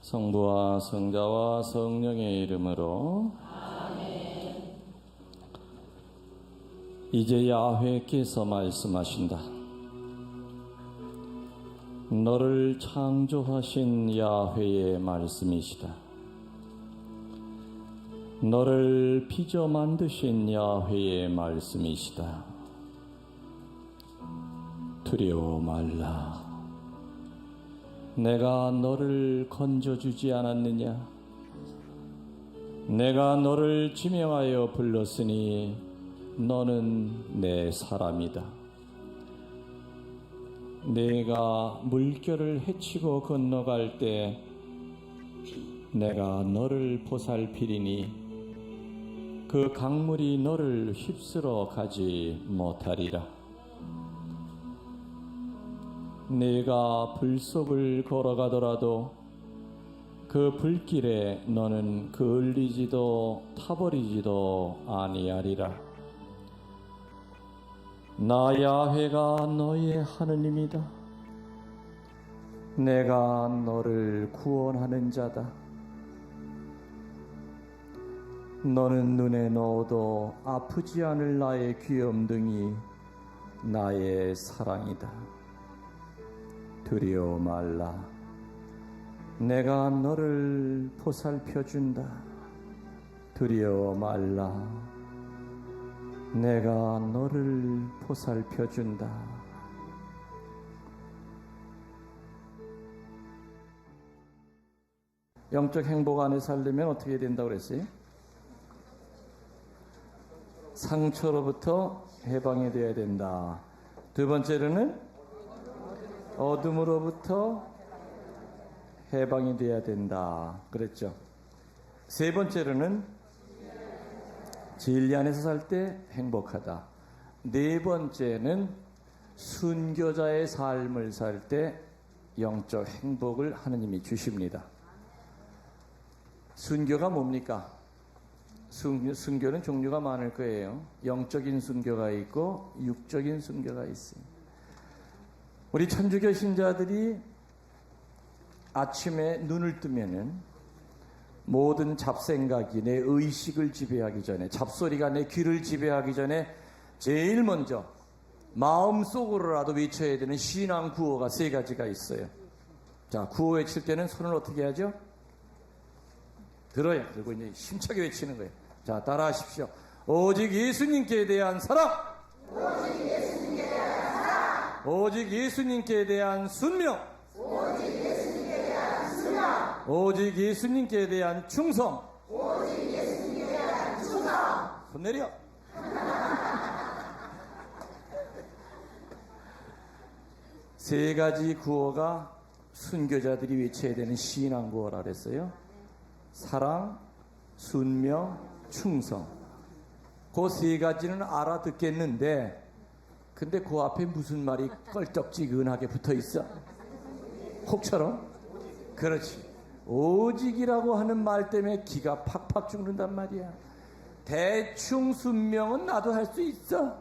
성부와 성자와 성령의 이름으로 아멘. 이제 야훼께서 말씀하신다. 너를 창조하신 야훼의 말씀이시다. 너를 빚어 만드신 야훼의 말씀이시다. 두려워 말라. 내가 너를 건져주지 않았느냐? 내가 너를 지명하여 불렀으니 너는 내 사람이다. 내가 물결을 헤치고 건너갈 때 내가 너를 보살피리니 그 강물이 너를 휩쓸어 가지 못하리라. 네가 불 속을 걸어가더라도 그 불길에 너는 그을리지도 타버리지도 아니하리라. 나 야훼가 너의 하느님이다. 내가 너를 구원하는 자다. 너는 눈에 넣어도 아프지 않을 나의 귀염둥이, 나의 사랑이다. 두려워 말라. 내가 너를 보살펴준다. 두려워 말라. 내가 너를 보살펴준다. 영적 행복 안에 살려면 어떻게 된다고 그랬어요? 상처로부터 해방이 되어야 된다. 두 번째로는 어둠으로부터 해방이 되어야 된다. 그랬죠. 세 번째로는 진리 안에서 살 때 행복하다. 네 번째는 순교자의 삶을 살 때 영적 행복을 하느님이 주십니다. 순교가 뭡니까? 순교는 종류가 많을 거예요. 영적인 순교가 있고 육적인 순교가 있습니다. 우리 천주교 신자들이 아침에 눈을 뜨면은 모든 잡생각이 내 의식을 지배하기 전에, 잡소리가 내 귀를 지배하기 전에 제일 먼저 마음속으로라도 외쳐야 되는 신앙 구호가 세 가지가 있어요. 자, 구호 외칠 때는 손을 어떻게 하죠? 들어요. 그리고 이제 힘차게 외치는 거예요. 자, 따라하십시오. 오직 예수님께 대한 사랑, 오직 예수님께 대한 사랑, 오직 예수님께 대한 순명, 오직 예수님께 대한 순명, 오직 예수님께 대한 충성. 오직 예수님께 대한 충성. 손 내려. 세 가지 구호가 순교자들이 외쳐야 되는 신앙 구호라 그랬어요. 사랑, 순명, 충성. 그 세 가지는 알아듣겠는데, 근데 그 앞에 무슨 말이 껄쩍지근하게 붙어 있어? 혹처럼? 그렇지. 오직이라고 하는 말 때문에 기가 팍팍 죽는단 말이야. 대충 순명은 나도 할 수 있어.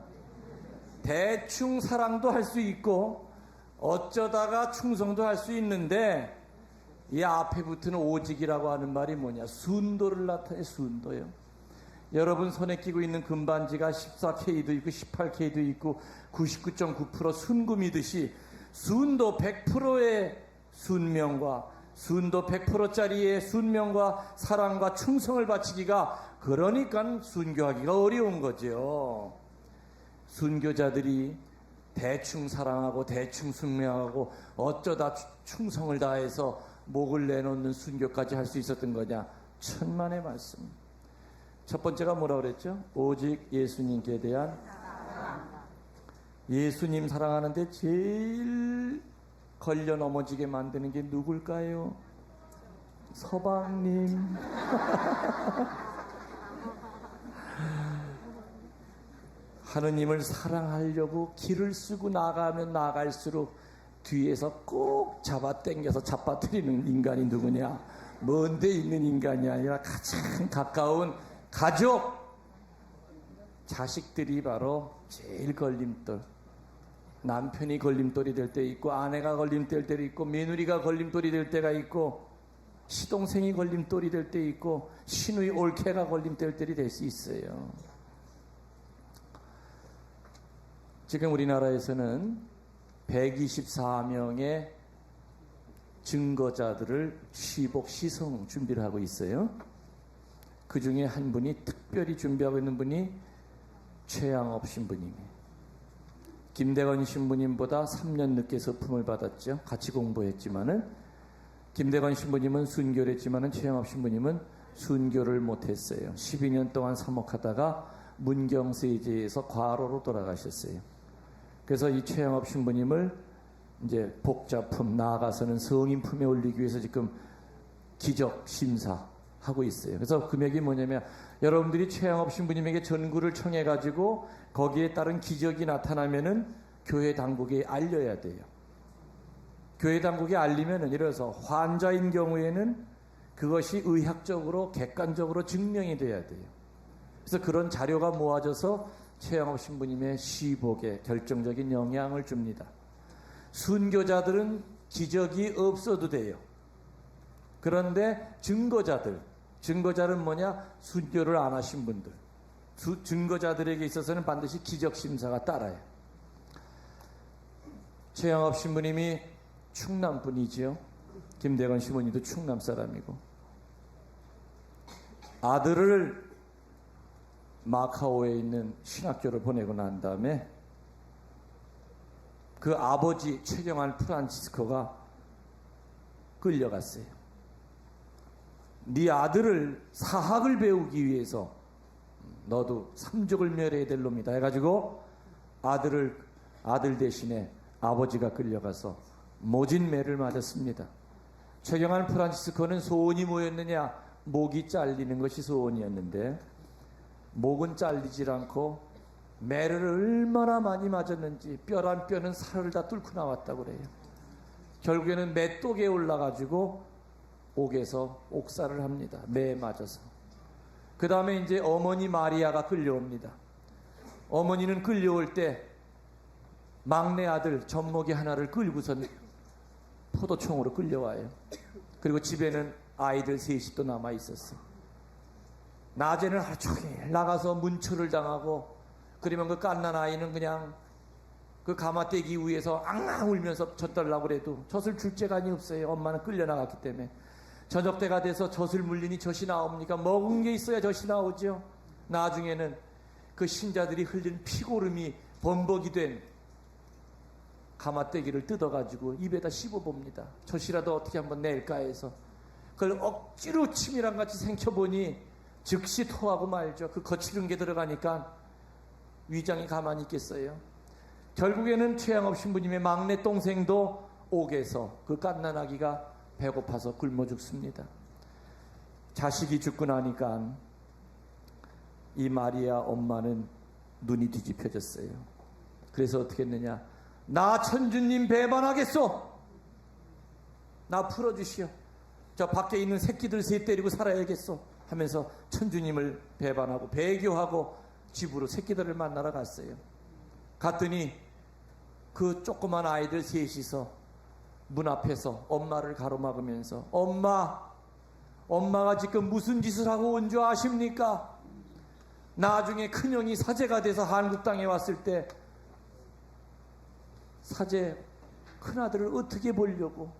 대충 사랑도 할 수 있고, 어쩌다가 충성도 할 수 있는데, 이 앞에 붙는 오직이라고 하는 말이 뭐냐? 순도를 나타내. 순도요. 여러분 손에 끼고 있는 금반지가 14K도 있고 18K도 있고 99.9% 순금이듯이 순도 100%의 순명과 순도 100%짜리의 순명과 사랑과 충성을 바치기가, 그러니까 순교하기가 어려운 거죠. 순교자들이 대충 사랑하고 대충 순명하고 어쩌다 충성을 다해서 목을 내놓는 순교까지 할 수 있었던 거냐? 천만의 말씀. 첫 번째가 뭐라고 그랬죠? 오직 예수님께 대한 예수님 사랑하는데 제일 걸려 넘어지게 만드는 게 누굴까요? 서방님. 하느님을 사랑하려고 길을 쓰고 나가면 나갈수록 뒤에서 꼭 잡아당겨서 잡아뜨리는 인간이 누구냐? 먼 데 있는 인간이 아니라 가장 가까운 가족, 자식들이 바로 제일 걸림돌. 남편이 걸림돌이 될 때 있고, 아내가 걸림돌 될 때도 있고, 며느리가 걸림돌이 될 때가 있고, 시동생이 걸림돌이 될 때 있고 신의 올케가 걸림돌이 될 수 있어요. 지금 우리나라에서는 124명의 증거자들을 시복 시성 준비를 하고 있어요. 그 중에 한 분이 특별히 준비하고 있는 분이 최양업 신부님이에요. 김대건 신부님보다 3년 늦게 서품을 받았죠. 같이 공부했지만은 김대건 신부님은 순교를 했지만은 최양업 신부님은 순교를 못했어요. 12년 동안 사목하다가 문경세제에서 과로로 돌아가셨어요. 그래서 이 최양업 신부님을 이제 복자품 나아가서는 성인품에 올리기 위해서 지금 기적 심사하고 있어요. 그래서 금액이 뭐냐면 여러분들이 최양업 신부님에게 전구를 청해 가지고 거기에 따른 기적이 나타나면은 교회 당국에 알려야 돼요. 교회 당국에 알리면은 예를 들어서 환자인 경우에는 그것이 의학적으로 객관적으로 증명이 돼야 돼요. 그래서 그런 자료가 모아져서 최양업 신부님의 시복에 결정적인 영향을 줍니다. 순교자들은 기적이 없어도 돼요. 그런데 증거자는 뭐냐? 순교를 안 하신 분들. 증거자들에게 있어서는 반드시 기적 심사가 따라요. 최양업 신부님이 충남 분이지요. 김대건 신부님도 충남 사람이고 아들을 마카오에 있는 신학교를 보내고 난 다음에 그 아버지 최경환 프란치스코가 끌려갔어요. 네 아들을 사학을 배우기 위해서 너도 삼족을 멸해야 될 놈이다 해가지고 아들 대신에 아버지가 끌려가서 모진 매를 맞았습니다. 최경환 프란치스코는 소원이 뭐였느냐? 목이 잘리는 것이 소원이었는데 목은 잘리질 않고 매를 얼마나 많이 맞았는지 뼈란 뼈는 살을 다 뚫고 나왔다고 그래요. 결국에는 맷독에 올라가지고 옥에서 옥살을 합니다. 매에 맞아서. 그 다음에 이제 어머니 마리아가 끌려옵니다. 어머니는 끌려올 때 막내 아들 젖먹이 하나를 끌고선 포도총으로 끌려와요. 그리고 집에는 아이들 셋이 또 남아 있었어. 낮에는 하루 종일 나가서 문초를 당하고 그러면 그 갓난 아이는 그냥 그 가마떼기 위에서 앙앙 울면서 젖달라고 그래도 젖을 줄 재간이 없어요. 엄마는 끌려나갔기 때문에. 저녁 때가 돼서 젖을 물리니 젖이 나옵니까? 먹은 게 있어야 젖이 나오죠. 나중에는 그 신자들이 흘린 피고름이 범벅이 된 가마떼기를 뜯어가지고 입에다 씹어봅니다. 젖이라도 어떻게 한번 낼까 해서 그걸 억지로 침이랑 같이 생켜보니 즉시 토하고 말죠. 그 거칠은 게 들어가니까 위장이 가만히 있겠어요. 결국에는 최양업 신부님의 막내 동생도 옥에서 그 갓난아기가 배고파서 굶어 죽습니다. 자식이 죽고 나니까 이 마리아 엄마는 눈이 뒤집혀졌어요. 그래서 어떻게 했느냐? 나 천주님 배반하겠소. 나 풀어주시오. 저 밖에 있는 새끼들 셋 데리고 살아야겠소 하면서 천주님을 배반하고 배교하고 집으로 새끼들을 만나러 갔어요. 갔더니 그 조그만 아이들 셋이서 문 앞에서 엄마를 가로막으면서 엄마가 지금 무슨 짓을 하고 온 줄 아십니까? 나중에 큰형이 사제가 돼서 한국 땅에 왔을 때 사제 큰아들을 어떻게 보려고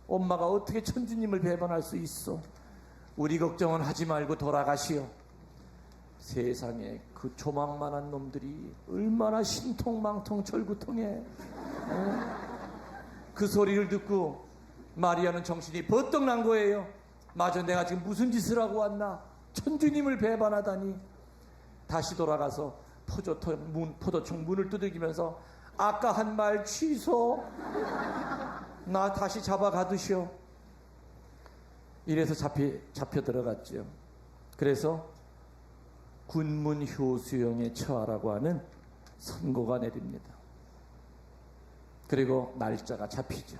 엄마가 어떻게 천주님을 배반할 수 있어? 우리 걱정은 하지 말고 돌아가시오. 세상에 그 조망만한 놈들이 얼마나 신통망통 절구통해. 그 소리를 듣고 마리아는 정신이 버떡 난 거예요. 맞아, 내가 지금 무슨 짓을 하고 왔나? 천주님을 배반하다니. 다시 돌아가서 포도청 문을 두들기면서 아까 한 말 취소. 나 다시 잡아가두시오. 이래서 잡혀 들어갔죠. 그래서 군문 효수형에 처하라고 하는 선고가 내립니다. 그리고 날짜가 잡히죠.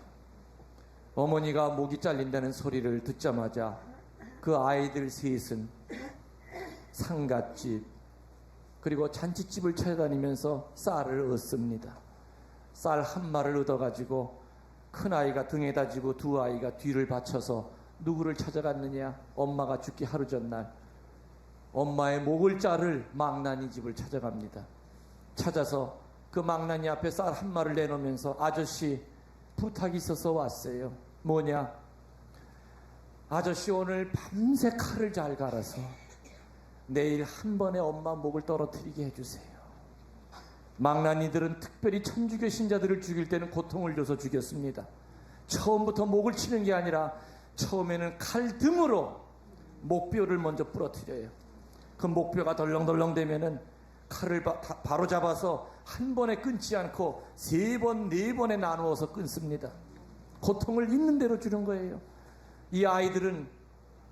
어머니가 목이 잘린다는 소리를 듣자마자 그 아이들 셋은 상갓집 그리고 잔치집을 찾아다니면서 쌀을 얻습니다. 쌀 한 마를 얻어가지고 큰아이가 등에다 지고 두 아이가 뒤를 받쳐서 누구를 찾아갔느냐? 엄마가 죽기 하루 전날 엄마의 목을 자를 망나니 집을 찾아갑니다. 찾아서 그 망나니 앞에 쌀 한 마를 내놓으면서 아저씨 부탁이 있어서 왔어요. 뭐냐? 아저씨 오늘 밤새 칼을 잘 갈아서 내일 한 번에 엄마 목을 떨어뜨리게 해주세요. 망나니들은 특별히 천주교 신자들을 죽일 때는 고통을 줘서 죽였습니다. 처음부터 목을 치는 게 아니라 처음에는 칼등으로 목뼈를 먼저 부러뜨려요. 그 목뼈가 덜렁덜렁 되면은 칼을 바로 잡아서 한 번에 끊지 않고 3번, 4번에 나누어서 끊습니다. 고통을 있는 대로 주는 거예요. 이 아이들은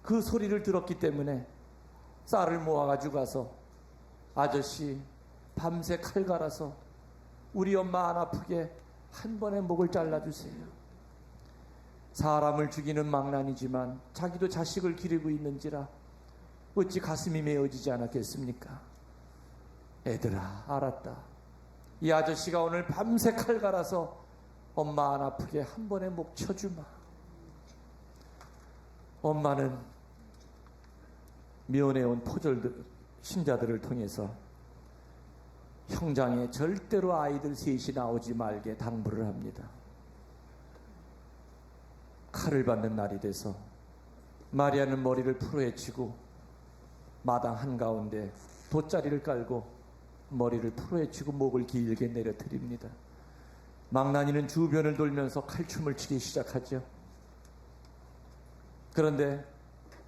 그 소리를 들었기 때문에 쌀을 모아가지고 가서 아저씨 밤새 칼 갈아서 우리 엄마 안 아프게 한 번에 목을 잘라주세요. 사람을 죽이는 망난이지만 자기도 자식을 기르고 있는지라 어찌 가슴이 메어지지 않았겠습니까? 애들아 알았다. 이 아저씨가 오늘 밤새 칼 갈아서 엄마 안 아프게 한 번에 목 쳐주마. 엄마는 면회온 포졸들 신자들을 통해서 형장에 절대로 아이들 셋이 나오지 말게 당부를 합니다. 칼을 받는 날이 돼서 마리아는 머리를 풀어헤치고 마당 한가운데 돗자리를 깔고 머리를 풀어헤치고 목을 길게 내려뜨립니다. 망나니는 주변을 돌면서 칼춤을 추기 시작하죠. 그런데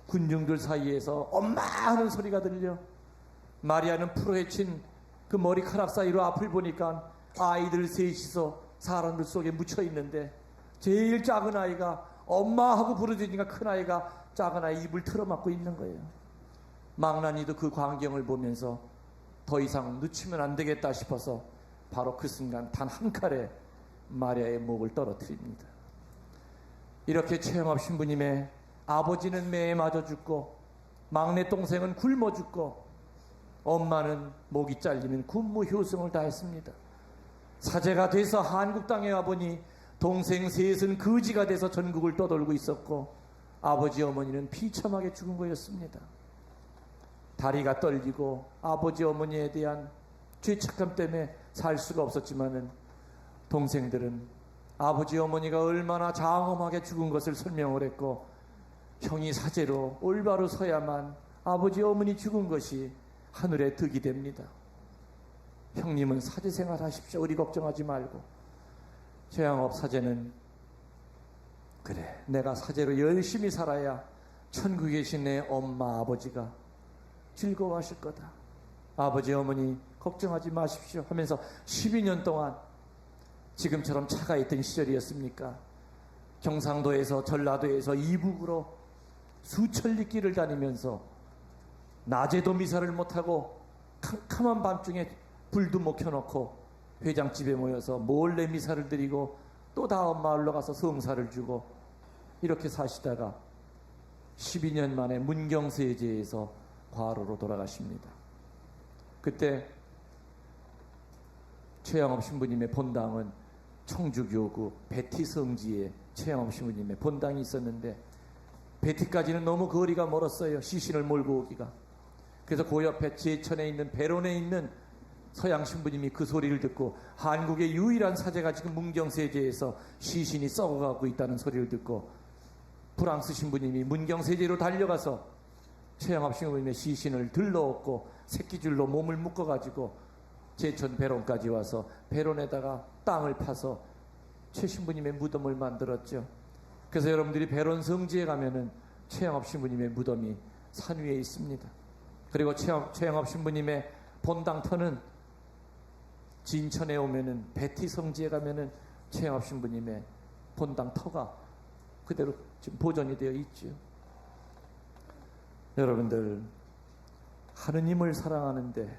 군중들 사이에서 엄마 하는 소리가 들려 마리아는 풀어헤친 그 머리카락 사이로 앞을 보니까 아이들 셋이서 사람들 속에 묻혀 있는데 제일 작은 아이가 엄마 하고 부르짖으니까 큰 아이가 작은 아이 입을 틀어막고 있는 거예요. 망나니도 그 광경을 보면서 더 이상 늦추면 안 되겠다 싶어서 바로 그 순간 단 한 칼에 마리아의 목을 떨어뜨립니다. 이렇게 최영업 신부님의 아버지는 매에 맞아 죽고 막내 동생은 굶어 죽고 엄마는 목이 잘리는 군무효성을 다했습니다. 사제가 돼서 한국 땅에 와보니 동생 셋은 거지가 돼서 전국을 떠돌고 있었고 아버지 어머니는 비참하게 죽은 거였습니다. 다리가 떨리고 아버지 어머니에 대한 죄책감 때문에 살 수가 없었지만은 동생들은 아버지 어머니가 얼마나 장엄하게 죽은 것을 설명을 했고 형이 사제로 올바로 서야만 아버지 어머니 죽은 것이 하늘의 득이 됩니다. 형님은 사제 생활 하십시오. 우리 걱정하지 말고. 최양업 사제는 그래 내가 사제로 열심히 살아야 천국에 계신 내 엄마 아버지가 즐거워하실 거다. 아버지 어머니 걱정하지 마십시오 하면서 12년 동안 지금처럼 차가 있던 시절이었습니까? 경상도에서 전라도에서 이북으로 수천 리 길을 다니면서 낮에도 미사를 못하고 캄캄한 밤중에 불도 못 켜놓고 회장집에 모여서 몰래 미사를 드리고 또 다음 마을로 가서 성사를 주고 이렇게 사시다가 12년 만에 문경세제에서 과로로 돌아가십니다. 그때 최양업 신부님의 본당은 청주교구 베티성지에 최양업 신부님의 본당이 있었는데 베티까지는 너무 거리가 멀었어요. 시신을 몰고 오기가. 그래서 그 옆에 제천에 있는 배론에 있는 서양 신부님이 그 소리를 듣고 한국의 유일한 사제가 지금 문경세제에서 시신이 썩어가고 있다는 소리를 듣고 프랑스 신부님이 문경세제로 달려가서 최양업 신부님의 시신을 들러엎고 새끼줄로 몸을 묶어가지고 제천 배론까지 와서 배론에다가 땅을 파서 최 신부님의 무덤을 만들었죠. 그래서 여러분들이 배론 성지에 가면은 최양업 신부님의 무덤이 산 위에 있습니다. 그리고 최양업 신부님의 본당터는 진천에 오면은 베티 성지에 가면은 최양업 신부님의 본당터가 그대로 지금 보존이 되어 있죠. 여러분들 하느님을 사랑하는데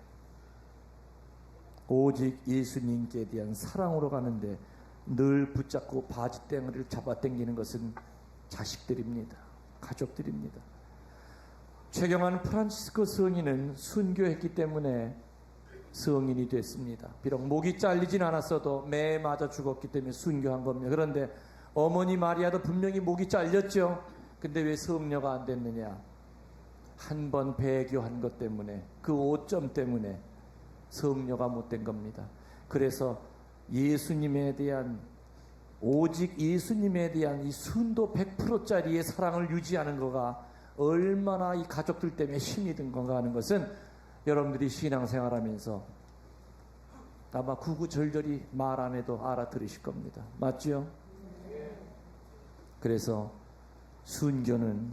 오직 예수님께 대한 사랑으로 가는데 늘 붙잡고 바지땡을 잡아당기는 것은 자식들입니다. 가족들입니다. 최경환 프란치스코 성인은 순교했기 때문에 성인이 됐습니다. 비록 목이 잘리진 않았어도 매에 맞아 죽었기 때문에 순교한 겁니다. 그런데 어머니 마리아도 분명히 목이 잘렸죠. 근데 왜 성녀가 안 됐느냐? 한 번 배교한 것 때문에, 그 5점 때문에 성녀가 못 된 겁니다. 그래서 예수님에 대한, 오직 예수님에 대한 이 순도 100%짜리의 사랑을 유지하는 거가 얼마나 이 가족들 때문에 힘이 든 건가 하는 것은 여러분들이 신앙생활하면서 아마 구구절절히 말 안 해도 알아들으실 겁니다. 맞죠? 그래서 순교는,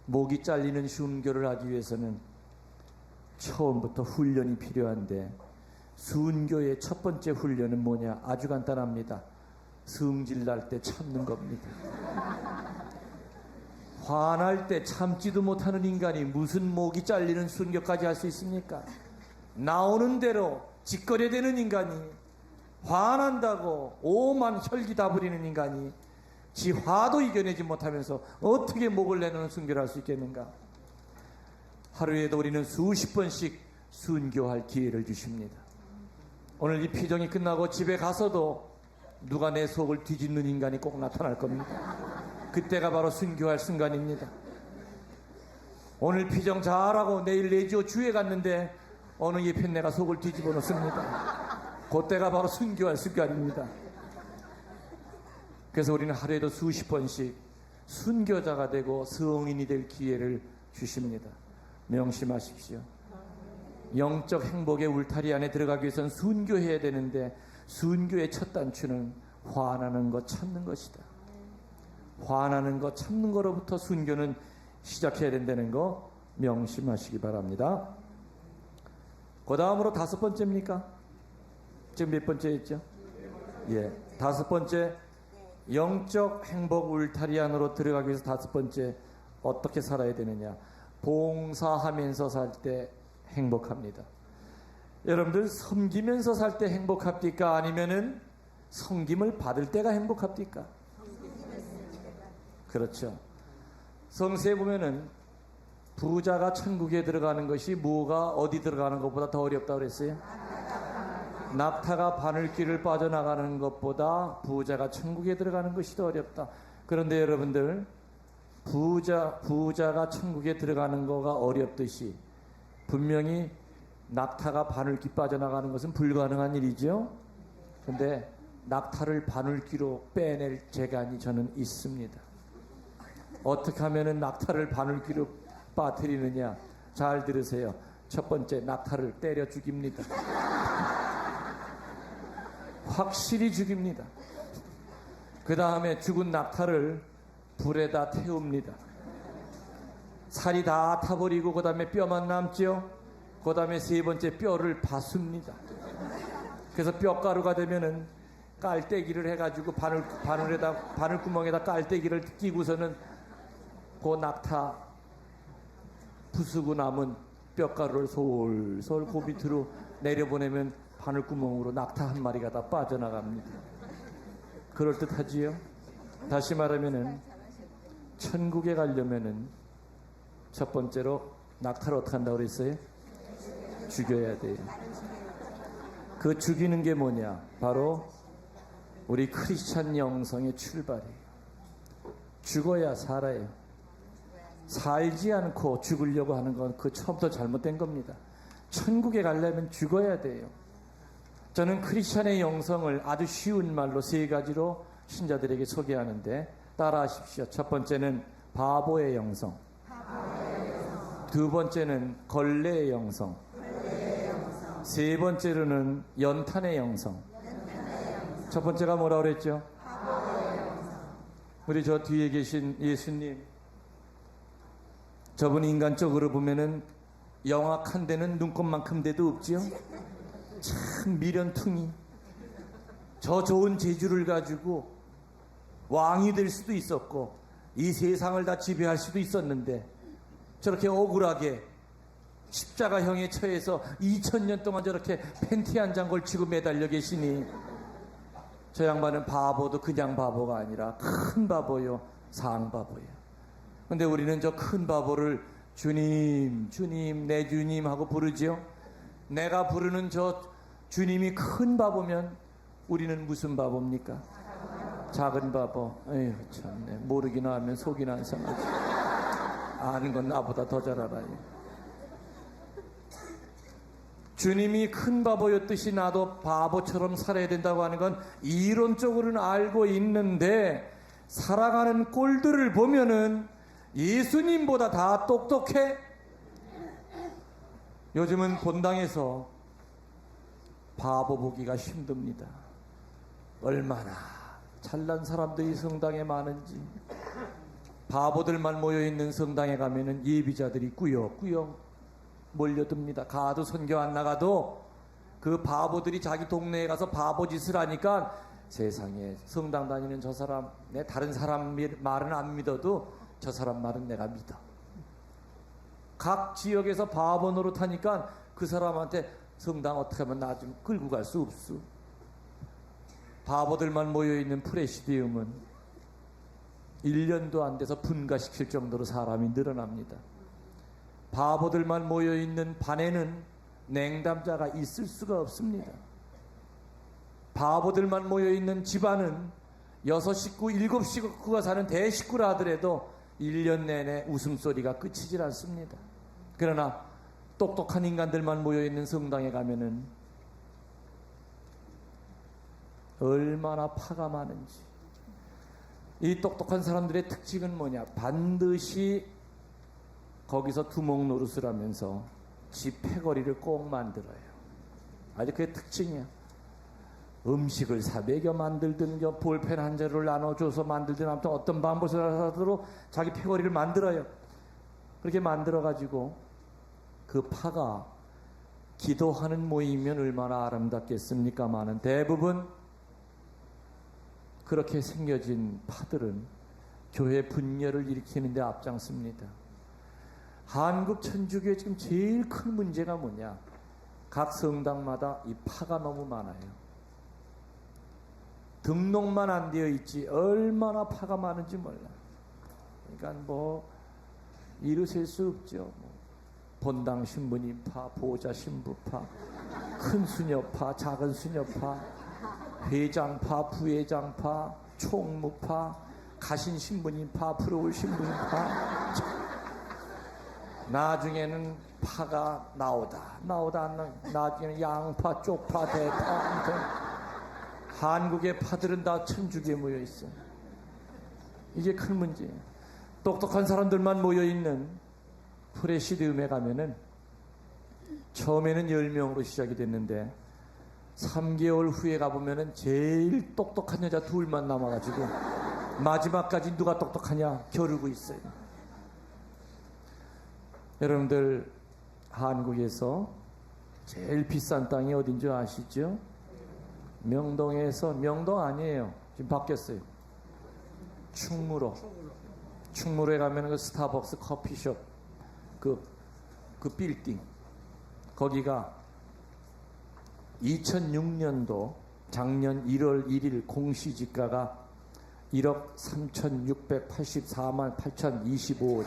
목이 잘리는 순교를 하기 위해서는 처음부터 훈련이 필요한데, 순교의 첫 번째 훈련은 뭐냐? 아주 간단합니다. 성질 날 때 참는 겁니다. 화날 때 참지도 못하는 인간이 무슨 목이 잘리는 순교까지 할 수 있습니까? 나오는 대로 짓거려대는 인간이, 화난다고 오만 혈기 다 부리는 인간이 지 화도 이겨내지 못하면서 어떻게 목을 내놓는 순교를 할 수 있겠는가? 하루에도 우리는 수십 번씩 순교할 기회를 주십니다. 오늘 이 피정이 끝나고 집에 가서도 누가 내 속을 뒤집는 인간이 꼭 나타날 겁니다. 그때가 바로 순교할 순간입니다. 오늘 피정 잘하고 내일 내지오 주에 갔는데 어느 예편 내가 속을 뒤집어 놓습니다. 그때가 바로 순교할 순간입니다. 그래서 우리는 하루에도 수십 번씩 순교자가 되고 성인이 될 기회를 주십니다. 명심하십시오. 영적 행복의 울타리 안에 들어가기 위해서는 순교해야 되는데, 순교의 첫 단추는 화나는 것 참는 것이다. 화나는 것 참는 거로부터 순교는 시작해야 된다는 거 명심하시기 바랍니다. 그 다음으로 5번째입니까? 지금 몇 번째 했죠? 예, 5번째, 영적 행복 울타리 안으로 들어가기 위해서 5번째 어떻게 살아야 되느냐? 봉사하면서 살 때 행복합니다. 여러분들 섬기면서 살 때 행복합니까? 아니면은 섬김을 받을 때가 행복합니까? 그렇죠. 성서에 보면은 부자가 천국에 들어가는 것이 뭐가 어디 들어가는 것보다 더 어렵다고 그랬어요? 낙타가 바늘길을 빠져나가는 것보다 부자가 천국에 들어가는 것이 더 어렵다. 그런데 여러분들, 부자가 천국에 들어가는 거가 어렵듯이 분명히 낙타가 바늘길 빠져나가는 것은 불가능한 일이죠. 근데 낙타를 바늘길로 빼낼 재간이 저는 있습니다. 어떻게 하면은 낙타를 바늘길로 빠뜨리느냐? 잘 들으세요. 첫 번째, 낙타를 때려 죽입니다. 확실히 죽입니다. 그 다음에 죽은 낙타를 불에다 태웁니다. 살이 다 타버리고 그 다음에 뼈만 남죠. 그 다음에 세 번째, 뼈를 바습니다. 그래서 뼈가루가 되면은 깔때기를 해가지고 바늘구멍에다 깔때기를 끼고서는 그 낙타 부수고 남은 뼈가루를 솔솔 그 밑으로 내려보내면 바늘구멍으로 낙타 한 마리가 다 빠져나갑니다. 그럴듯하지요? 다시 말하면은 천국에 가려면은 첫 번째로 낙타를 어떻게 한다고 그랬어요? 죽여야 돼요. 그 죽이는 게 뭐냐? 바로 우리 크리스찬 영성의 출발이에요. 죽어야 살아요. 살지 않고 죽으려고 하는 건 그 처음부터 잘못된 겁니다. 천국에 가려면 죽어야 돼요. 저는 크리스찬의 영성을 아주 쉬운 말로 3가지로 신자들에게 소개하는데 따라하십시오. 첫 번째는 바보의 영성, 두 번째는 걸레의 영성, 세 번째로는 연탄의 영성. 첫 번째가 뭐라고 그랬죠? 우리 저 뒤에 계신 예수님, 저분 인간적으로 보면은 영악한 데는 눈곱만큼 데도 없지요. 참 미련퉁이, 저 좋은 재주를 가지고 왕이 될 수도 있었고 이 세상을 다 지배할 수도 있었는데 저렇게 억울하게 십자가형에 처해서 2000년 동안 저렇게 팬티 한 장 걸치고 매달려 계시니 저 양반은 바보도 그냥 바보가 아니라 큰 바보요, 상바보예요. 근데 우리는 저 큰 바보를 주님, 주님, 내 주님 하고 부르지요. 내가 부르는 저 주님이 큰 바보면 우리는 무슨 바보입니까? 작은 바보. 에휴 참네. 모르기나 하면 속이나 안 상하지. 아는 건 나보다 더 잘 알아요. 주님이 큰 바보였듯이 나도 바보처럼 살아야 된다고 하는 건 이론적으로는 알고 있는데 살아가는 꼴들을 보면은 예수님보다 다 똑똑해. 요즘은 본당에서 바보 보기가 힘듭니다. 얼마나 잘난 사람들이 성당에 많은지. 바보들만 모여있는 성당에 가면은 예비자들이 꾸역꾸역 몰려듭니다. 가도 선교 안 나가도 그 바보들이 자기 동네에 가서 바보 짓을 하니까 세상에 성당 다니는 저 사람, 내 다른 사람 말은 안 믿어도 저 사람 말은 내가 믿어. 각 지역에서 바보 노릇하니까 그 사람한테 성당 어떻게 하면 나 좀 끌고 갈 수 없어. 바보들만 모여있는 프레시디움은 1년도 안 돼서 분가시킬 정도로 사람이 늘어납니다. 바보들만 모여있는 반에는 냉담자가 있을 수가 없습니다. 바보들만 모여있는 집안은 6식구, 7식구가 사는 대식구라 하더라도 1년 내내 웃음소리가 끝이질 않습니다. 그러나 똑똑한 인간들만 모여있는 성당에 가면은 얼마나 파가 많은지. 이 똑똑한 사람들의 특징은 뭐냐? 반드시 거기서 두목 노릇을 하면서 지 패거리를 꼭 만들어요. 아주 그게 특징이야. 음식을 사먹여 만들든 볼펜 한 자루를 나눠줘서 만들든 아무튼 어떤 방법을 하더라도 자기 패거리를 만들어요. 그렇게 만들어가지고 그 파가 기도하는 모임이면 얼마나 아름답겠습니까마는 대부분 그렇게 생겨진 파들은 교회 분열을 일으키는 데 앞장섭니다. 한국 천주교의 지금 제일 큰 문제가 뭐냐? 각 성당마다 이 파가 너무 많아요. 등록만 안 되어 있지 얼마나 파가 많은지 몰라. 그러니까 뭐 이루셀 수 없죠. 뭐 본당 신부님파, 보좌 신부파, 큰 수녀파, 작은 수녀파, 회장파, 부회장파, 총무파, 가신 신부님파, 부러울 신부님파. 나중에는 파가 나오다 안 나중에는 양파, 쪽파, 대파. 한국의 파들은 다 천주교에 모여 있어. 이게 큰 문제예요. 똑똑한 사람들만 모여 있는 프레시디움에 가면은 처음에는 10명으로 시작이 됐는데 3개월 후에 가보면은 제일 똑똑한 여자 둘만 남아가지고 마지막까지 누가 똑똑하냐 겨루고 있어요. 여러분들 한국에서 제일 비싼 땅이 어딘 줄 아시죠? 명동에서, 명동 아니에요. 지금 바뀌었어요. 충무로에 가면 그 스타벅스 커피숍 그 빌딩 거기가 2006년도 작년 1월 1일 공시지가가 1억 3,684만 8,025원이.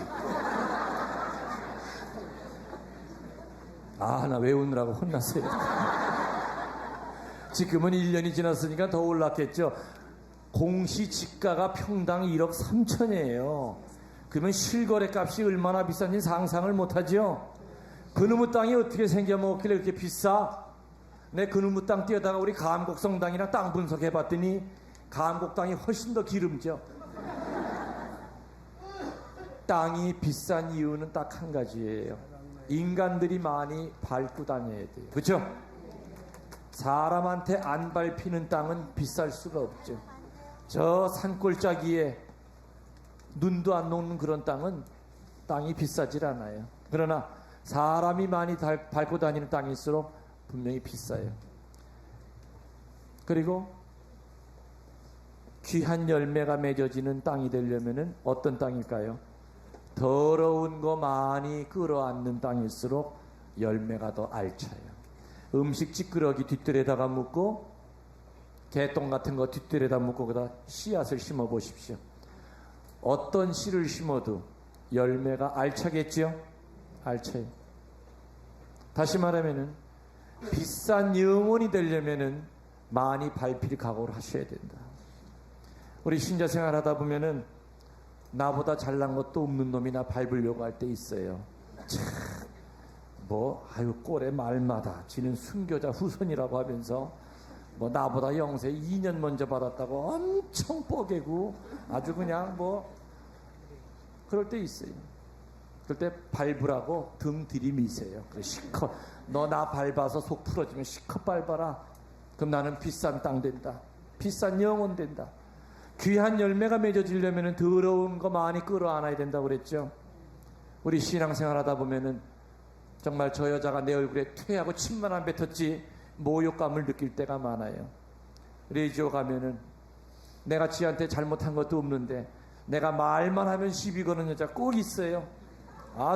나 외우느라고 혼났어요. 지금은 1년이 지났으니까 더 올랐겠죠. 공시지가가 평당 1억 3천이에요. 그러면 실거래 값이 얼마나 비싼지 상상을 못하죠. 그놈의 땅이 어떻게 생겨먹길래 그렇게 비싸? 내 그놈의 땅 뛰어다가 우리 감곡성당이랑 땅 분석해봤더니 감곡 땅이 훨씬 더 기름져. 땅이 비싼 이유는 딱 한 가지예요. 인간들이 많이 밟고 다녀야 돼요. 그렇죠? 사람한테 안 밟히는 땅은 비쌀 수가 없죠. 저 산골짜기에 눈도 안 녹는 그런 땅이 비싸질 않아요. 그러나 사람이 많이 밟고 다니는 땅일수록 분명히 비싸요. 그리고 귀한 열매가 맺어지는 땅이 되려면 어떤 땅일까요? 더러운 거 많이 끌어안는 땅일수록 열매가 더 알차요. 음식 찌끄러기 뒷뜰에다가 묻고 개똥 같은 거 뒷뜰에다 묻고 거기다 씨앗을 심어 보십시오. 어떤 씨를 심어도 열매가 알차겠지요? 알차요. 다시 말하면은 비싼 영혼이 되려면은 많이 밟힐 각오를 하셔야 된다. 우리 신자 생활하다 보면은 나보다 잘난 것도 없는 놈이 나 밟으려고 할 때 있어요. 참, 아유 꼴의 말마다 지는 순교자 후손이라고 하면서 나보다 영세 2년 먼저 받았다고 엄청 뻐개고 아주 그냥 그럴 때 있어요. 그럴 때 밟으라고 등 들이미세요. 그래 실컷 너 나 밟아서 속 풀어지면 실컷 밟아라. 그럼 나는 비싼 땅 된다. 비싼 영혼 된다. 귀한 열매가 맺어지려면 더러운 거 많이 끌어안아야 된다고 그랬죠. 우리 신앙생활 하다 보면은 정말 저 여자가 내 얼굴에 퇴하고 침만 안 뱉었지 모욕감을 느낄 때가 많아요. 레지오 가면은 내가 지한테 잘못한 것도 없는데 내가 말만 하면 시비 거는 여자 꼭 있어요.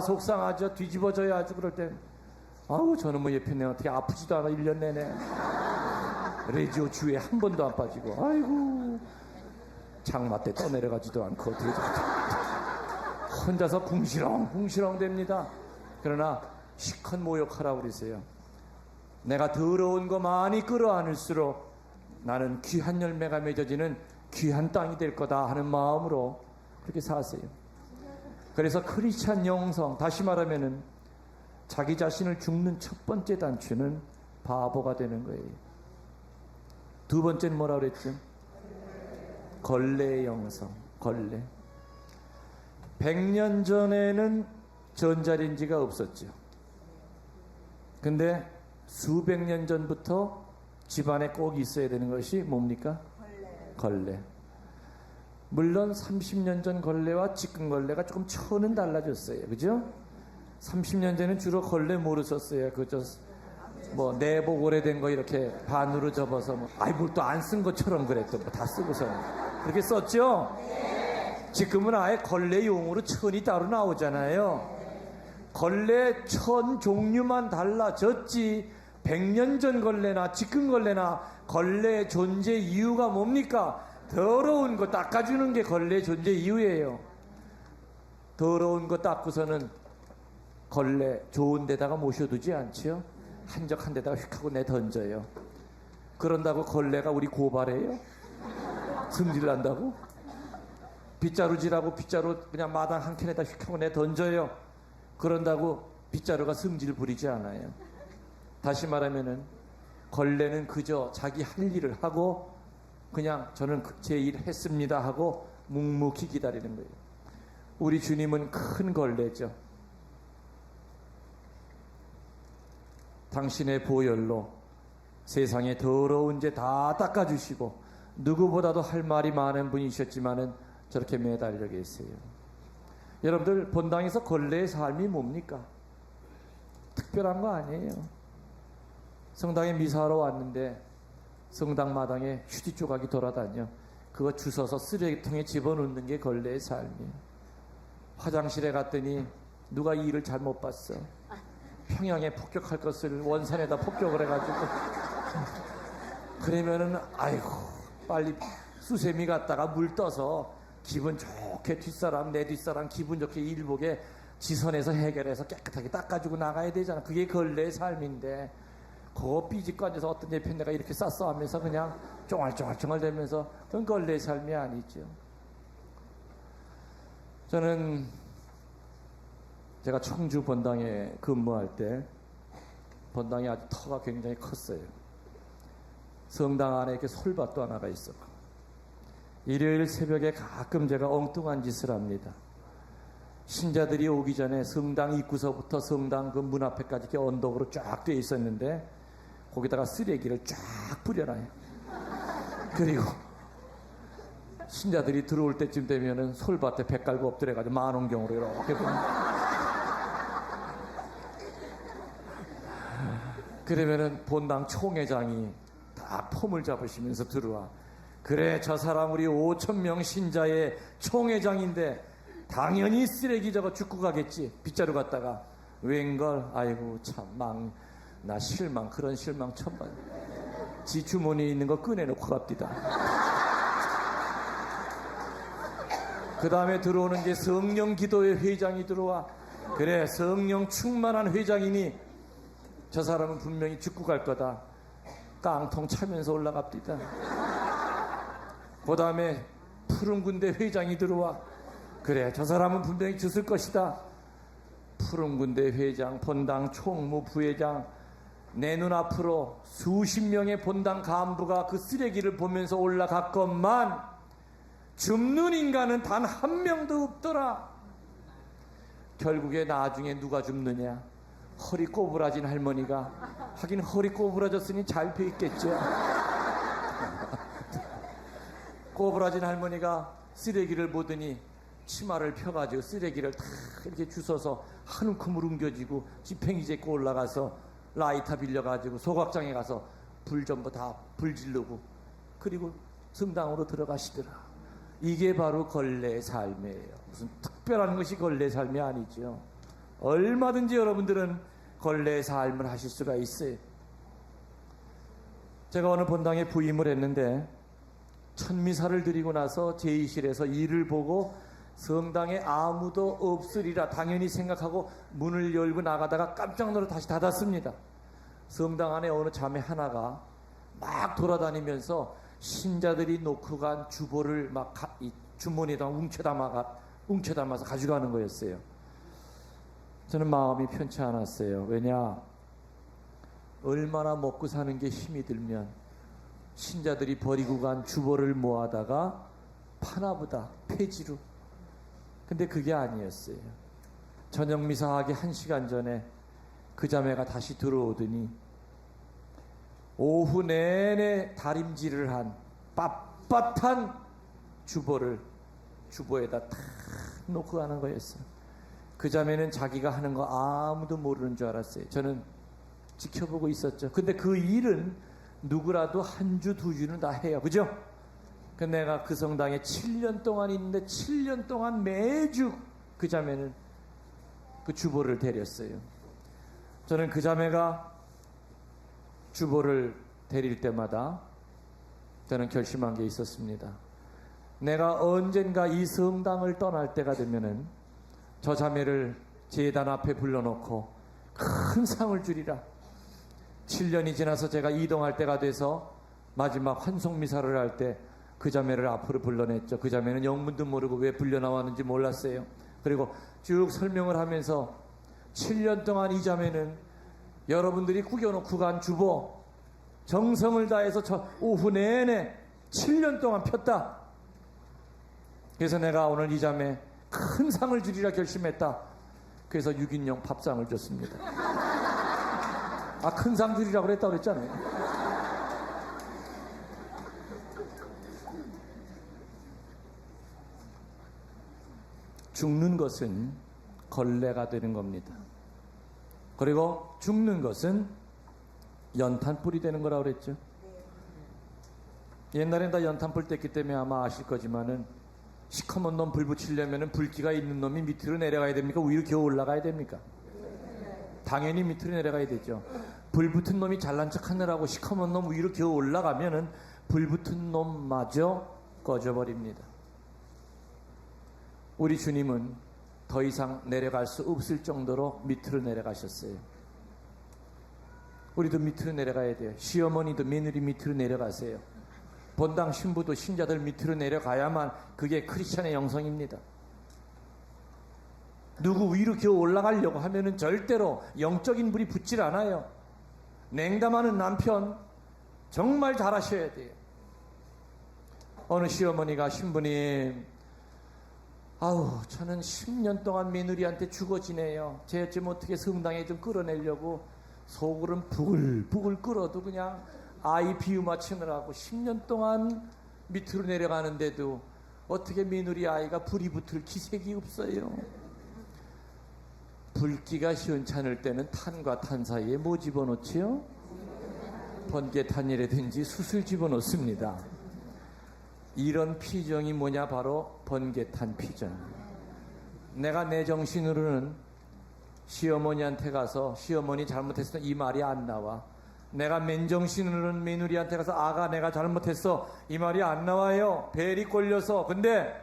속상하죠. 뒤집어져야 아주 그럴 때 아우 저는 예편네 어떻게 아프지도 않아 1년 내내 레지오 주에 한 번도 안 빠지고 아이고 장마 때 떠내려가지도 않고 어떻게 혼자서 궁시렁 됩니다. 그러나 시컷 모욕하라고 그러세요. 내가 더러운 거 많이 끌어안을수록 나는 귀한 열매가 맺어지는 귀한 땅이 될 거다 하는 마음으로 그렇게 사세요. 그래서 크리스찬 영성, 다시 말하면은 자기 자신을 죽는 첫 번째 단추는 바보가 되는 거예요. 두 번째는 뭐라 그랬죠? 걸레의 영성, 걸레. 100년 전에는 전자레인지가 없었죠. 근데 수백 년 전부터 집안에 꼭 있어야 되는 것이 뭡니까? 걸레. 물론 30년 전 걸레와 지금 걸레가 조금 천은 달라졌어요. 그죠? 30년 전에는 주로 걸레 뭐로 썼어요? 내복 오래된 거 이렇게 반으로 접어서 뭘 또 안 쓴 것처럼 그랬던 다 쓰고서 그렇게 썼죠? 지금은 아예 걸레용으로 천이 따로 나오잖아요. 걸레 천 종류만 달라졌지 100년 전 걸레나 지금 걸레나 걸레 존재 이유가 뭡니까? 더러운 거 닦아주는 게 걸레 존재 이유예요. 더러운 거 닦고서는 걸레 좋은 데다가 모셔두지 않지요. 한적한 데다가 휙 하고 내던져요. 그런다고 걸레가 우리 고발해요? 승질 난다고? 빗자루질하고 빗자루 그냥 마당 한 캔에다 휙 하고 내던져요. 그런다고 빗자루가 승질 부리지 않아요. 다시 말하면은 걸레는 그저 자기 할 일을 하고 그냥 저는 제 일 했습니다 하고 묵묵히 기다리는 거예요. 우리 주님은 큰 걸레죠. 당신의 보혈로 세상에 더러운 죄 다 닦아주시고 누구보다도 할 말이 많은 분이셨지만은 저렇게 매달려 계세요. 여러분들 본당에서 걸레의 삶이 뭡니까? 특별한 거 아니에요. 성당에 미사하러 왔는데 성당 마당에 휴지 조각이 돌아다녀. 그거 주워서 쓰레기통에 집어넣는 게 걸레의 삶이에요. 화장실에 갔더니 누가 이 일을 잘못 봤어. 평양에 폭격할 것을 원산에다 폭격을 해가지고 그러면은 아이고 빨리 수세미 갔다가 물 떠서 기분 좋게 뒷사람 내 뒷사람 기분 좋게 일복에 지선에서 해결해서 깨끗하게 닦아주고 나가야 되잖아. 그게 걸레의 삶인데 그거 삐집고 앉아서 어떤 예편내가 이렇게 쌌어 하면서 그냥 쫑알쫑알쫑알대면서 그건 걸레의 삶이 아니죠. 저는 제가 청주 본당에 근무할 때 본당이 아주 터가 굉장히 컸어요. 성당 안에 이렇게 솔밭도 하나가 있었고 일요일 새벽에 가끔 제가 엉뚱한 짓을 합니다. 신자들이 오기 전에 성당 입구서부터 성당 그 문 앞에까지 이렇게 언덕으로 쫙 돼 있었는데 거기다가 쓰레기를 쫙 뿌려놔요. 그리고 신자들이 들어올 때쯤 되면은 솔밭에 배 깔고 엎드려가지고 만원경으로 이렇게 그러면은 본당 총회장이 딱 폼을 잡으시면서 들어와. 그래 저 사람 우리 5,000명 신자의 총회장인데 당연히 쓰레기 저거 줍고 가겠지. 빗자루 갖다가 웬걸 아이고 참 나 실망 그런 실망 처음 봐요. 지 주머니에 있는 거 꺼내놓고 갑디다. 그 다음에 들어오는 게 성령 기도회 회장이 들어와. 그래 성령 충만한 회장이니 저 사람은 분명히 죽고 갈 거다. 깡통 차면서 올라갑디다. 그 다음에 푸른 군대 회장이 들어와. 그래, 저 사람은 분명히 줬을 것이다. 푸른 군대 회장, 본당 총무 부회장, 내 눈앞으로 수십 명의 본당 간부가 그 쓰레기를 보면서 올라갔건만 줍는 인간은 단 한 명도 없더라. 결국에 나중에 누가 줍느냐? 허리 꼬부라진 할머니가. 하긴 허리 꼬부라졌으니 잘 펴있겠죠. 꼬부라진 할머니가 쓰레기를 보더니 치마를 펴가지고 쓰레기를 다 이렇게 주워서 한 움큼을 옮겨지고 지팽이 짚고 올라가서 라이터 빌려가지고 소각장에 가서 불 전부 다 불 지르고 그리고 성당으로 들어가시더라. 이게 바로 걸레의 삶이에요. 무슨 특별한 것이 걸레의 삶이 아니죠. 얼마든지 여러분들은 걸레의 삶을 하실 수가 있어요. 제가 오늘 본당에 부임을 했는데 천미사를 드리고 나서 제의실에서 일을 보고 성당에 아무도 없으리라 당연히 생각하고 문을 열고 나가다가 깜짝 놀라 다시 닫았습니다. 성당 안에 어느 자매 하나가 막 돌아다니면서 신자들이 놓고 간 주보를 막 주머니에다 웅쳐담아서 가져가는 거였어요. 저는 마음이 편치 않았어요. 왜냐? 얼마나 먹고 사는 게 힘이 들면 신자들이 버리고 간 주보를 모아다가 파나보다 폐지로. 근데 그게 아니었어요. 저녁 미사하기 1시간 전에 그 자매가 다시 들어오더니 오후 내내 다림질을 한 빳빳한 주보를 주보에다 탁 놓고 가는 거였어요. 그 자매는 자기가 하는 거 아무도 모르는 줄 알았어요. 저는 지켜보고 있었죠. 근데 그 일은 누구라도 한 주, 두 주는 다 해요. 그죠? 근데 내가 그 성당에 7년 동안 있는데 7년 동안 매주 그 자매는 그 주보를 데렸어요. 저는 그 자매가 주보를 데릴 때마다 저는 결심한 게 있었습니다. 내가 언젠가 이 성당을 떠날 때가 되면은 저 자매를 제단 앞에 불러놓고 큰 상을 주리라. 7년이 지나서 제가 이동할 때가 돼서 마지막 환송미사를 할 때 그 자매를 앞으로 불러냈죠. 그 자매는 영문도 모르고 왜 불려 나왔는지 몰랐어요. 그리고 쭉 설명을 하면서 7년 동안 이 자매는 여러분들이 구겨놓고 간 주보 정성을 다해서 저 오후 내내 7년 동안 폈다. 그래서 내가 오늘 이 자매 큰 상을 주리라 결심했다. 그래서 6인용 밥상을 줬습니다. 큰 상 주리라고 그랬다고 그랬잖아요. 죽는 것은 걸레가 되는 겁니다. 그리고 죽는 것은 연탄불이 되는 거라고 그랬죠. 옛날엔 다 연탄불 뗐기 때문에 아마 아실 거지만은 시커먼 놈 불 붙이려면은 불기가 있는 놈이 밑으로 내려가야 됩니까? 위로 기어 올라가야 됩니까? 당연히 밑으로 내려가야 되죠. 불 붙은 놈이 잘난 척 하느라고 시커먼 놈 위로 기어 올라가면은 불 붙은 놈마저 꺼져버립니다. 우리 주님은 더 이상 내려갈 수 없을 정도로 밑으로 내려가셨어요. 우리도 밑으로 내려가야 돼요. 시어머니도 며느리 밑으로 내려가세요. 본당 신부도 신자들 밑으로 내려가야만 그게 크리스찬의 영성입니다. 누구 위로 기어 올라가려고 하면은 절대로 영적인 불이 붙질 않아요. 냉담하는 남편 정말 잘하셔야 돼요. 어느 시어머니가 신부님, 저는 10년 동안 며느리한테 죽어 지내요. 쟤 좀 어떻게 성당에 좀 끌어내려고 속으로는 부글부글 끓어도 그냥 아이 비유 맞추느라고 10년 동안 밑으로 내려가는데도 어떻게 며느리 아이가 불이 붙을 기색이 없어요. 불기가 시원찮을 때는 탄과 탄 사이에 뭐 집어넣지요? 번개탄이라든지 숯을 집어넣습니다. 이런 피정이 뭐냐? 바로 번개탄 피정. 내가 내 정신으로는 시어머니한테 가서 시어머니 잘못했어 이 말이 안 나와. 내가 맨정신으로는 며느리한테 가서 아가 내가 잘못했어 이 말이 안 나와요. 벨이 꼴려서. 근데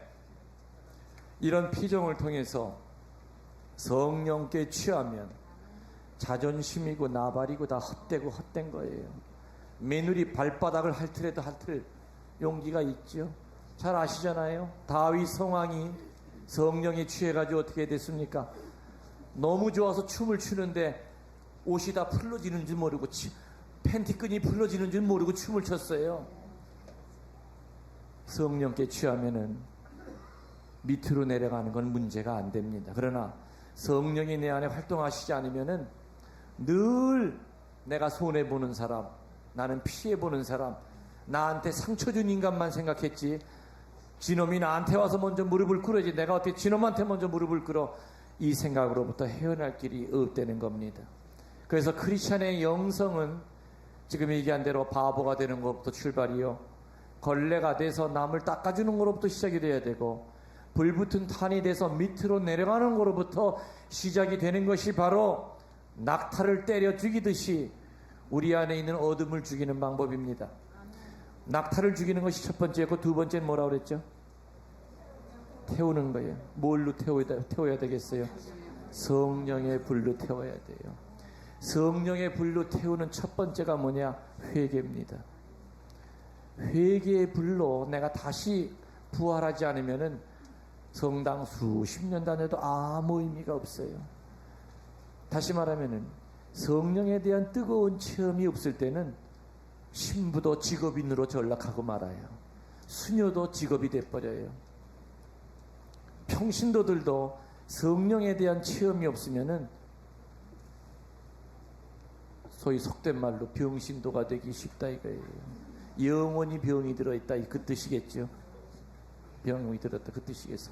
이런 피정을 통해서 성령께 취하면 자존심이고 나발이고 다 헛되고 헛된 거예요. 며느리 발바닥을 핥으려도 핥을 용기가 있죠. 잘 아시잖아요. 다윗 성왕이 성령에 취해가지고 어떻게 됐습니까? 너무 좋아서 춤을 추는데 옷이 다 풀러지는 줄 모르고 팬티끈이 풀러지는 줄 모르고 춤을 췄어요. 성령께 취하면은 밑으로 내려가는 건 문제가 안 됩니다. 그러나 성령이 내 안에 활동하시지 않으면은 늘 내가 손해보는 사람, 나는 피해보는 사람, 나한테 상처 준 인간만 생각했지, 지놈이 나한테 와서 먼저 무릎을 꿇어야지 내가 어떻게 지놈한테 먼저 무릎을 꿇어, 이 생각으로부터 헤어날 길이 없다는 겁니다. 그래서 크리스찬의 영성은 지금 얘기한 대로 바보가 되는 것부터 출발이요, 걸레가 돼서 남을 닦아주는 것부터 시작이 돼야 되고, 불붙은 탄이 돼서 밑으로 내려가는 것부터 시작이 되는 것이 바로 낙타를 때려 죽이듯이 우리 안에 있는 어둠을 죽이는 방법입니다. 낙타를 죽이는 것이 첫 번째였고, 두 번째는 뭐라고 그랬죠? 태우는 거예요. 뭘로 태워야 되겠어요? 성령의 불로 태워야 돼요. 성령의 불로 태우는 첫 번째가 뭐냐? 회개입니다. 회개의 불로 내가 다시 부활하지 않으면은 성당 수십 년 다녀도 아무 의미가 없어요. 다시 말하면은 성령에 대한 뜨거운 체험이 없을 때는 신부도 직업인으로 전락하고 말아요. 수녀도 직업이 돼버려요. 평신도들도 성령에 대한 체험이 없으면은 소위 속된 말로 병신도가 되기 쉽다 이거예요. 영원히 병이 들어있다 그 뜻이겠죠. 병이 들었다 그 뜻이겠어.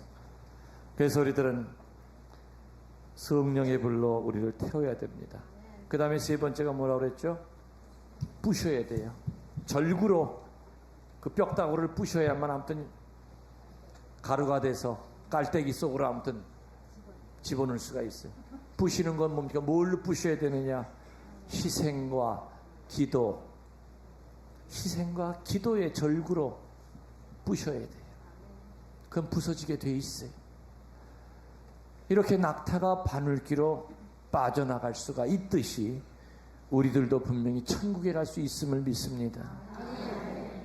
그래서 우리들은 성령의 불로 우리를 태워야 됩니다. 그 다음에 세 번째가 뭐라고 그랬죠? 부셔야 돼요. 절구로 그 뼈다구를 부셔야만 아무튼 가루가 돼서 깔때기 속으로 아무튼 집어넣을 수가 있어요. 부시는 건 뭡니까? 뭘로 부셔야 되느냐? 희생과 기도, 희생과 기도의 절구로 부셔야 돼요. 그럼 부서지게 돼 있어요. 이렇게 낙타가 바늘기로 빠져나갈 수가 있듯이 우리들도 분명히 천국에 갈 수 있음을 믿습니다.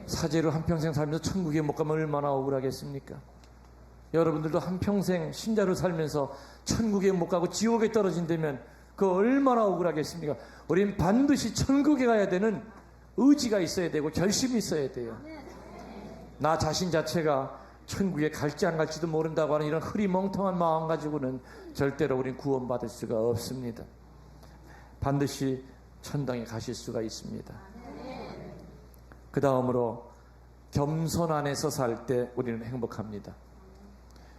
사제로 한평생 살면서 천국에 못 가면 얼마나 억울하겠습니까? 여러분들도 한평생 신자로 살면서 천국에 못 가고 지옥에 떨어진다면 그 얼마나 억울하겠습니까? 우린 반드시 천국에 가야 되는 의지가 있어야 되고 결심이 있어야 돼요. 나 자신 자체가 천국에 갈지 안 갈지도 모른다고 하는 이런 흐리멍텅한 마음 가지고는 절대로 우린 구원받을 수가 없습니다. 반드시 천당에 가실 수가 있습니다. 그 다음으로 겸손 안에서 살 때 우리는 행복합니다.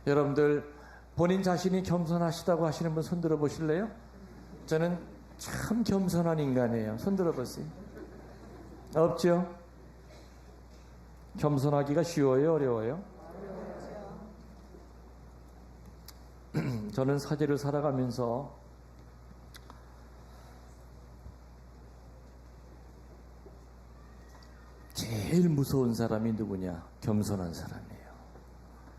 여러분들 본인 자신이 겸손하시다고 하시는 분 손들어 보실래요? 저는 참 겸손한 인간이에요. 손들어 보세요. 없죠? 겸손하기가 쉬워요? 어려워요? 저는 사제를 살아가면서 제일 무서운 사람이 누구냐? 겸손한 사람이에요.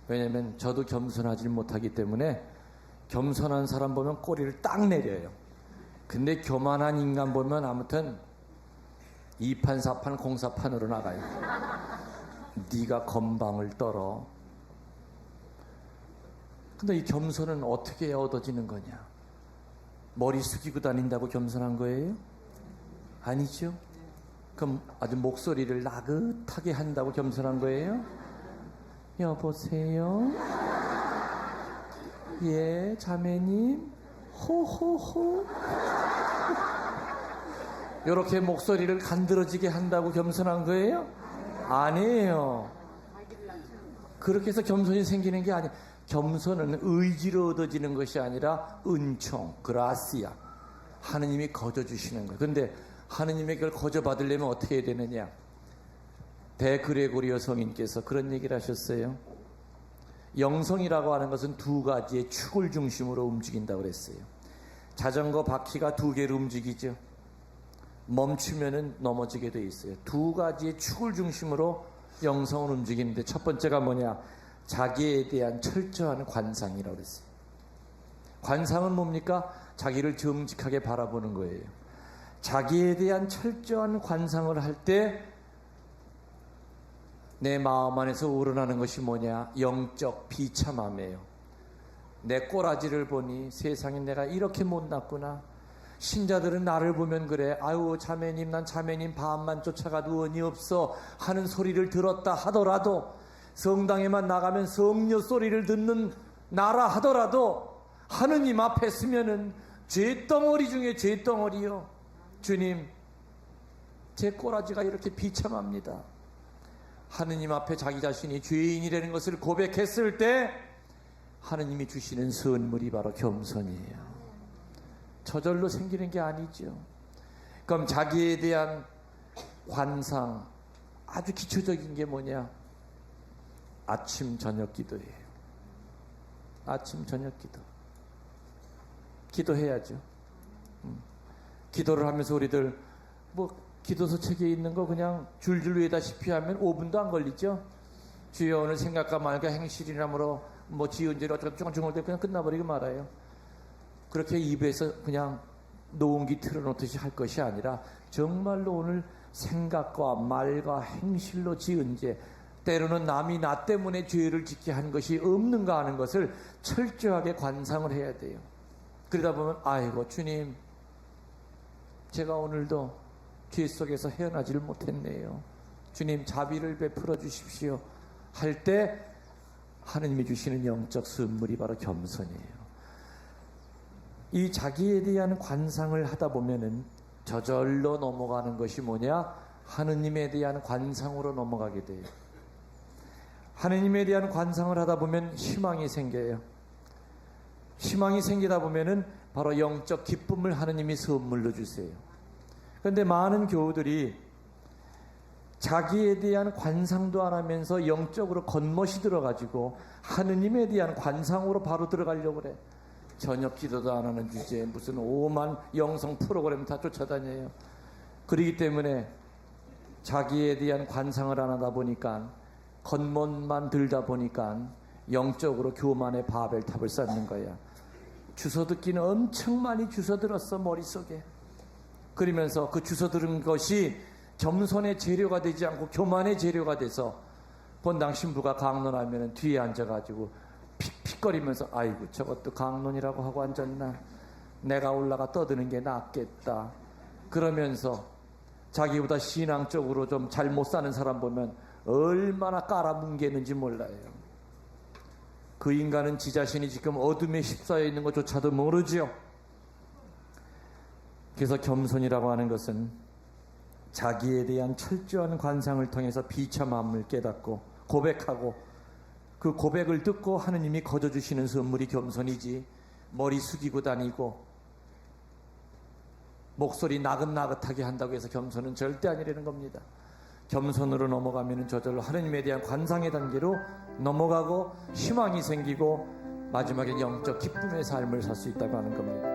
왜냐하면 저도 겸손하지 못하기 때문에 겸손한 사람 보면 꼬리를 딱 내려요. 근데 교만한 인간 보면 아무튼 2판, 4판, 공사판으로 나가요. 네가 건방을 떨어. 근데 이 겸손은 어떻게 얻어지는 거냐? 머리 숙이고 다닌다고 겸손한 거예요? 아니죠? 그럼 아주 목소리를 나긋하게 한다고 겸손한 거예요? 여보세요? 예, 자매님? 호호호? 이렇게 목소리를 간드러지게 한다고 겸손한 거예요? 아니에요. 그렇게 해서 겸손이 생기는 게 아니에요. 겸손은 의지로 얻어지는 것이 아니라 은총, 그라시아, 하느님이 거저주시는 거예요. 근데 하느님의 걸 거저받으려면 어떻게 해야 되느냐? 대그레고리오 성인께서 그런 얘기를 하셨어요. 영성이라고 하는 것은 두 가지의 축을 중심으로 움직인다고 그랬어요. 자전거 바퀴가 두 개로 움직이죠. 멈추면은 넘어지게 돼 있어요. 두 가지의 축을 중심으로 영성을 움직이는데 첫 번째가 뭐냐? 자기에 대한 철저한 관상이라고 그랬어요. 관상은 뭡니까? 자기를 정직하게 바라보는 거예요. 자기에 대한 철저한 관상을 할 때 내 마음 안에서 우러나는 것이 뭐냐? 영적 비참함이에요. 내 꼬라지를 보니 세상에 내가 이렇게 못났구나. 신자들은 나를 보면 그래. 아유 자매님, 난 자매님 바람만 쫓아가도 원이 없어 하는 소리를 들었다 하더라도, 성당에만 나가면 성녀 소리를 듣는 나라 하더라도 하느님 앞에 서면은 죄덩어리 중에 죄덩어리요. 주님, 제 꼬라지가 이렇게 비참합니다. 하느님 앞에 자기 자신이 죄인이라는 것을 고백했을 때 하느님이 주시는 선물이 바로 겸손이에요. 저절로 생기는 게 아니죠. 그럼 자기에 대한 관상, 아주 기초적인 게 뭐냐? 아침 저녁 기도예요. 아침 저녁 기도. 기도해야죠. 기도를 하면서 우리들 기도서 책에 있는 거 그냥 줄줄 외다시피 하면 5분도 안 걸리죠. 주여 오늘 생각과 말과 행실이라므로 지은 죄를 어쩌고 중얼대 그냥 끝나버리고 말아요. 그렇게 입에서 그냥 노은기 틀어놓듯이 할 것이 아니라 정말로 오늘 생각과 말과 행실로 지은 죄, 때로는 남이 나 때문에 죄를 짓게 한 것이 없는가 하는 것을 철저하게 관상을 해야 돼요. 그러다 보면 아이고 주님, 제가 오늘도 죄 속에서 헤어나지를 못했네요. 주님 자비를 베풀어 주십시오 할 때 하느님이 주시는 영적 선물이 바로 겸손이에요. 이 자기에 대한 관상을 하다 보면은 저절로 넘어가는 것이 뭐냐? 하느님에 대한 관상으로 넘어가게 돼요. 하느님에 대한 관상을 하다 보면 희망이 생겨요. 희망이 생기다 보면은 바로 영적 기쁨을 하느님이 선물로 주세요. 그런데 많은 교우들이 자기에 대한 관상도 안 하면서 영적으로 겉멋이 들어가지고 하느님에 대한 관상으로 바로 들어가려고 그래. 저녁 기도도 안 하는 주제에 무슨 오만 영성 프로그램 다 쫓아다녀요. 그렇기 때문에 자기에 대한 관상을 안 하다 보니까, 겉멋만 들다 보니까 영적으로 교만의 바벨탑을 쌓는 거야. 주워듣기는 엄청 많이 주워들었어, 머릿속에. 그러면서 그 주워들은 것이 겸손의 재료가 되지 않고 교만의 재료가 돼서 본당 신부가 강론하면 뒤에 앉아가지고 픽픽거리면서 아이고 저것도 강론이라고 하고 앉았나, 내가 올라가 떠드는 게 낫겠다 그러면서 자기보다 신앙적으로 좀 잘 못 사는 사람 보면 얼마나 깔아뭉개는지 몰라요. 그 인간은 지 자신이 지금 어둠에 휩싸여 있는 것조차도 모르지요. 그래서 겸손이라고 하는 것은 자기에 대한 철저한 관상을 통해서 비참함을 깨닫고 고백하고, 그 고백을 듣고 하느님이 거저주시는 선물이 겸손이지, 머리 숙이고 다니고 목소리 나긋나긋하게 한다고 해서 겸손은 절대 아니라는 겁니다. 겸손으로 넘어가면 저절로 하느님에 대한 관상의 단계로 넘어가고 희망이 생기고 마지막에 영적 기쁨의 삶을 살 수 있다고 하는 겁니다.